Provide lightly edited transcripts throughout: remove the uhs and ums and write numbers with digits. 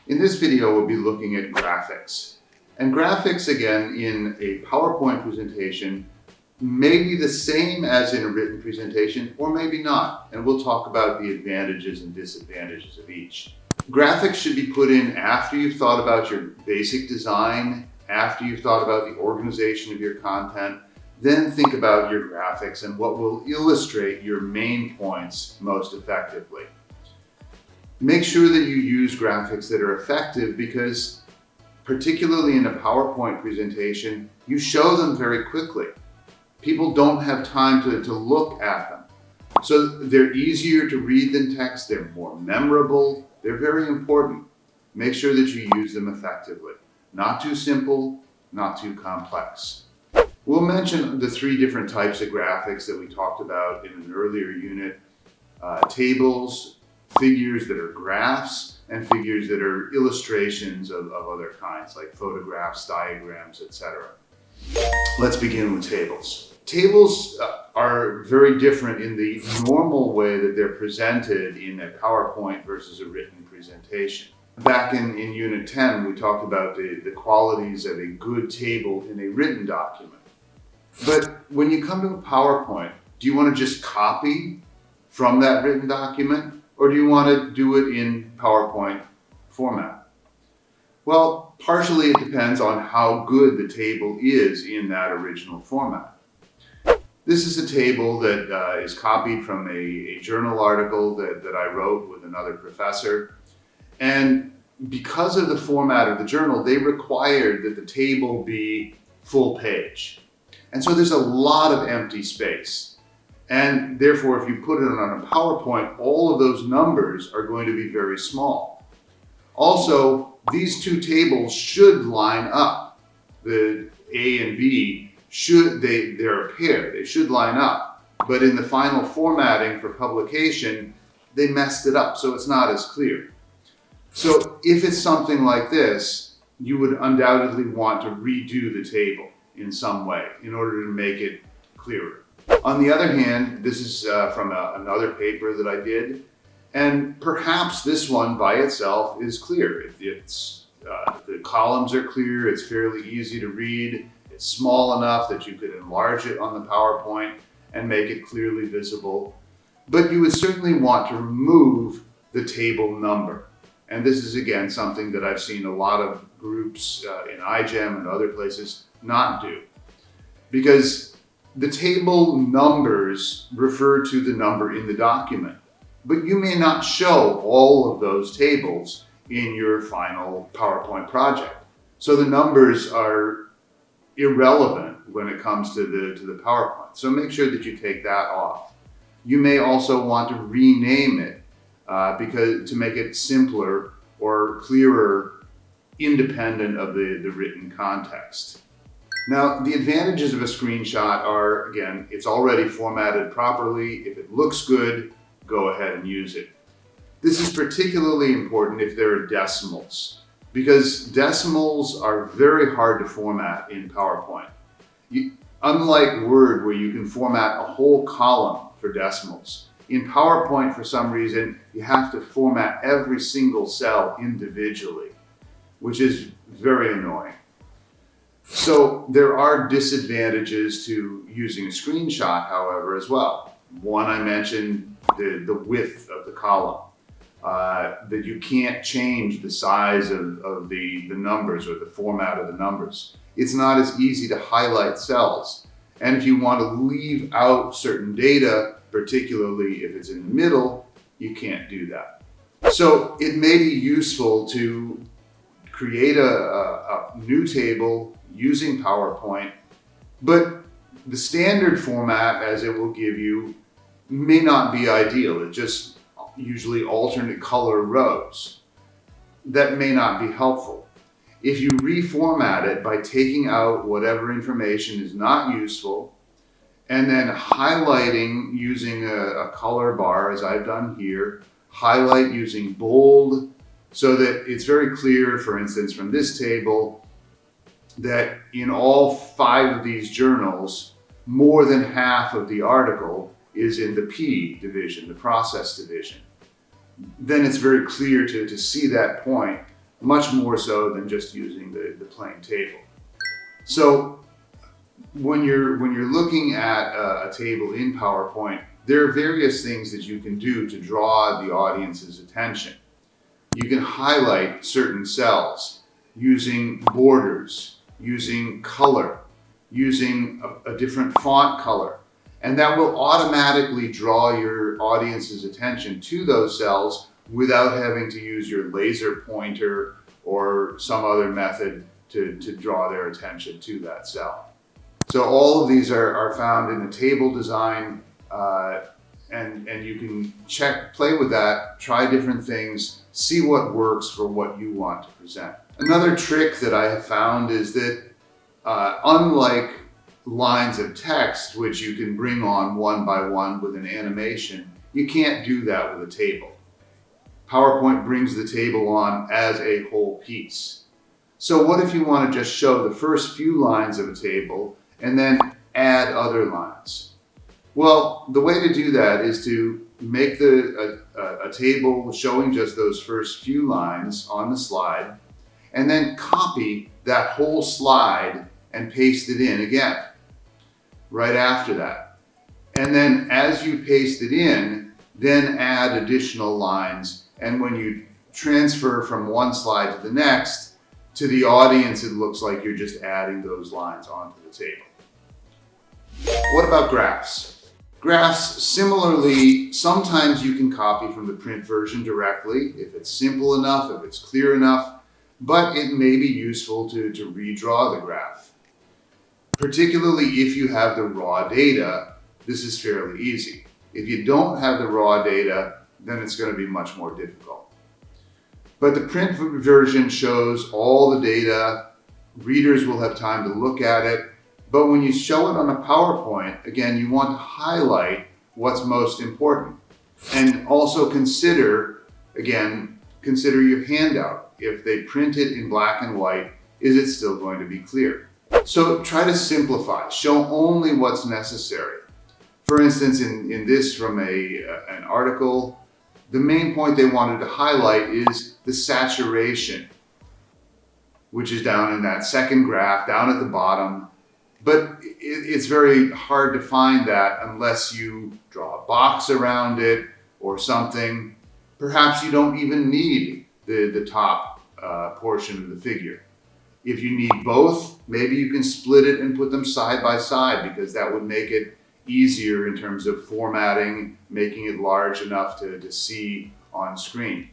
In this video, we'll be looking at graphics. And graphics, again, in a PowerPoint presentation may be the same as in a written presentation, or maybe not. And we'll talk about the advantages and disadvantages of each. Graphics should be put in after you've thought about your basic design, after you've thought about the organization of your content. Then think about your graphics and what will illustrate your main points most effectively. Make sure that you use graphics that are effective because, particularly in a PowerPoint presentation, you show them very quickly. People don't have time to look at them. So they're easier to read than text, they're more memorable, they're very important. Make sure that you use them effectively. Not too simple, not too complex. We'll mention the three different types of graphics that we talked about in an earlier unit. Tables, figures that are graphs, and figures that are illustrations of other kinds, like photographs, diagrams, etc. Let's begin with tables. Tables are very different in the normal way that they're presented in a PowerPoint versus a written presentation. Back in Unit 10, we talked about the qualities of a good table in a written document. But when you come to a PowerPoint, do you want to just copy from that written document, or do you want to do it in PowerPoint format? Well, partially it depends on how good the table is in that original format. This is a table that is copied from a journal article that I wrote with another professor. And because of the format of the journal, they required that the table be full page. And so there's a lot of empty space. And therefore, if you put it on a PowerPoint, all of those numbers are going to be very small. Also, these two tables should line up. The A and B, they're a pair, they should line up. But in the final formatting for publication, they messed it up, so it's not as clear. So if it's something like this, you would undoubtedly want to redo the table in some way in order to make it clearer. On the other hand, this is from another paper that I did, and perhaps this one by itself is clear. The columns are clear, it's fairly easy to read, it's small enough that you could enlarge it on the PowerPoint and make it clearly visible. But you would certainly want to remove the table number. And this is, again, something that I've seen a lot of groups in iGEM and other places not do. Because the table numbers refer to the number in the document. But you may not show all of those tables in your final PowerPoint project. So the numbers are irrelevant when it comes to the PowerPoint. So make sure that you take that off. You may also want to rename it because to make it simpler or clearer, independent of the written context. Now, the advantages of a screenshot are, again, it's already formatted properly. If it looks good, go ahead and use it. This is particularly important if there are decimals, because decimals are very hard to format in PowerPoint. Unlike Word, where you can format a whole column for decimals, in PowerPoint, for some reason, you have to format every single cell individually, which is very annoying. So there are disadvantages to using a screenshot, however, as well. One, I mentioned the width of the column, that you can't change the size of the numbers or the format of the numbers. It's not as easy to highlight cells. And if you want to leave out certain data, particularly if it's in the middle, you can't do that. So it may be useful to create a new table using PowerPoint, but the standard format, as it will give you, may not be ideal. It just usually alternate color rows. That may not be helpful. If you reformat it by taking out whatever information is not useful, and then highlighting using a color bar, as I've done here, highlight using bold, so that it's very clear, for instance, from this table, that in all 5 of these journals, more than half of the article is in the P division, the process division. Then it's very clear to see that point much more so than just using the plain table. So when you're looking at a table in PowerPoint, there are various things that you can do to draw the audience's attention. You can highlight certain cells using borders, using color, using a different font color, and that will automatically draw your audience's attention to those cells without having to use your laser pointer or some other method to draw their attention to that cell. So all of these are found in the table design, and you can play with that, try different things, see what works for what you want to present. Another trick that I have found is that unlike lines of text, which you can bring on one by one with an animation, you can't do that with a table. PowerPoint brings the table on as a whole piece. So what if you want to just show the first few lines of a table and then add other lines? Well, the way to do that is to make a table showing just those first few lines on the slide, and then copy that whole slide and paste it in again right after that. And then as you paste it in, then add additional lines. And when you transfer from one slide to the next, to the audience, it looks like you're just adding those lines onto the table. What about graphs? Graphs, similarly, sometimes you can copy from the print version directly if it's simple enough, if it's clear enough, but it may be useful to redraw the graph. Particularly if you have the raw data, this is fairly easy. If you don't have the raw data, then it's going to be much more difficult. But the print version shows all the data. Readers will have time to look at it. But when you show it on a PowerPoint, again, you want to highlight what's most important. And also consider your handout. If they print it in black and white, is it still going to be clear? So try to simplify, show only what's necessary. For instance, in this from an article, the main point they wanted to highlight is the saturation, which is down in that second graph, down at the bottom. But it's very hard to find that unless you draw a box around it or something. Perhaps you don't even need the top portion of the figure. If you need both, maybe you can split it and put them side by side, because that would make it easier in terms of formatting, making it large enough to see on screen.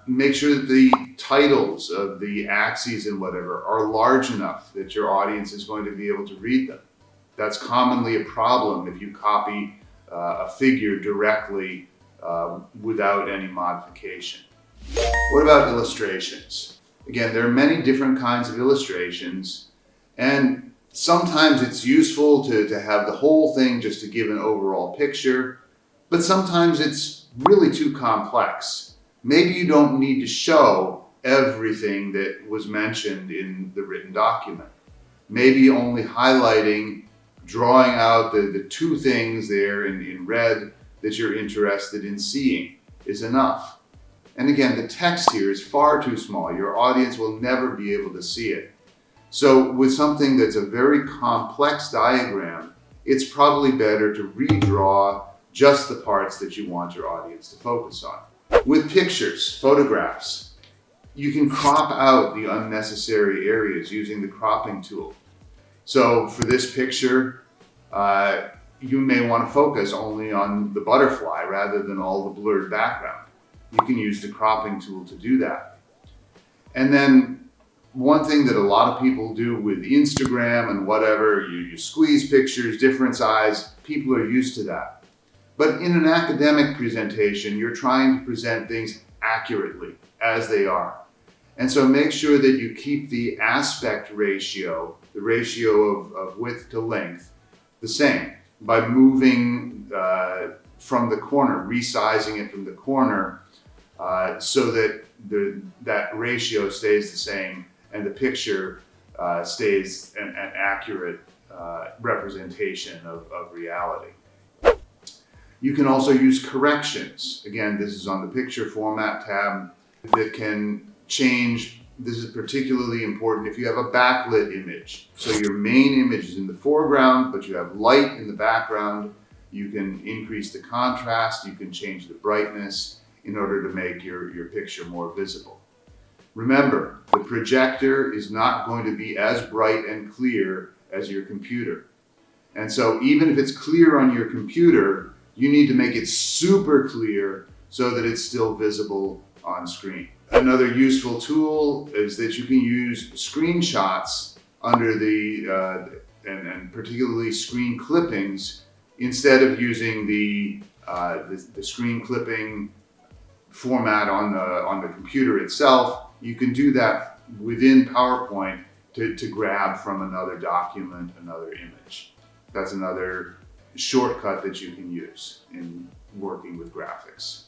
Make sure that the titles of the axes and whatever are large enough that your audience is going to be able to read them. That's commonly a problem if you copy a figure directly without any modification. What about illustrations? Again, there are many different kinds of illustrations, and sometimes it's useful to have the whole thing just to give an overall picture, but sometimes it's really too complex. Maybe you don't need to show everything that was mentioned in the written document. Maybe only highlighting, drawing out the two things there in red that you're interested in seeing is enough. And again, the text here is far too small. Your audience will never be able to see it. So with something that's a very complex diagram, it's probably better to redraw just the parts that you want your audience to focus on. With pictures, photographs, you can crop out the unnecessary areas using the cropping tool. So for this picture, you may want to focus only on the butterfly rather than all the blurred background. You can use the cropping tool to do that. And then one thing that a lot of people do with Instagram and whatever, you squeeze pictures, different size, people are used to that. But in an academic presentation, you're trying to present things accurately as they are. And so make sure that you keep the aspect ratio, the ratio of width to length, the same by moving from the corner, resizing it from the corner so that that ratio stays the same and the picture stays an accurate representation of reality. You can also use corrections. Again, this is on the picture format tab. that can change. This is particularly important if you have a backlit image. So your main image is in the foreground, but you have light in the background. You can increase the contrast, you can change the brightness in order to make your picture more visible. Remember, the projector is not going to be as bright and clear as your computer. And so even if it's clear on your computer, you need to make it super clear so that it's still visible on screen. Another useful tool is that you can use screenshots under the, and particularly screen clippings, instead of using the screen clipping format on the computer itself. You can do that within PowerPoint to grab from another document, another image. That's another shortcut that you can use in working with graphics.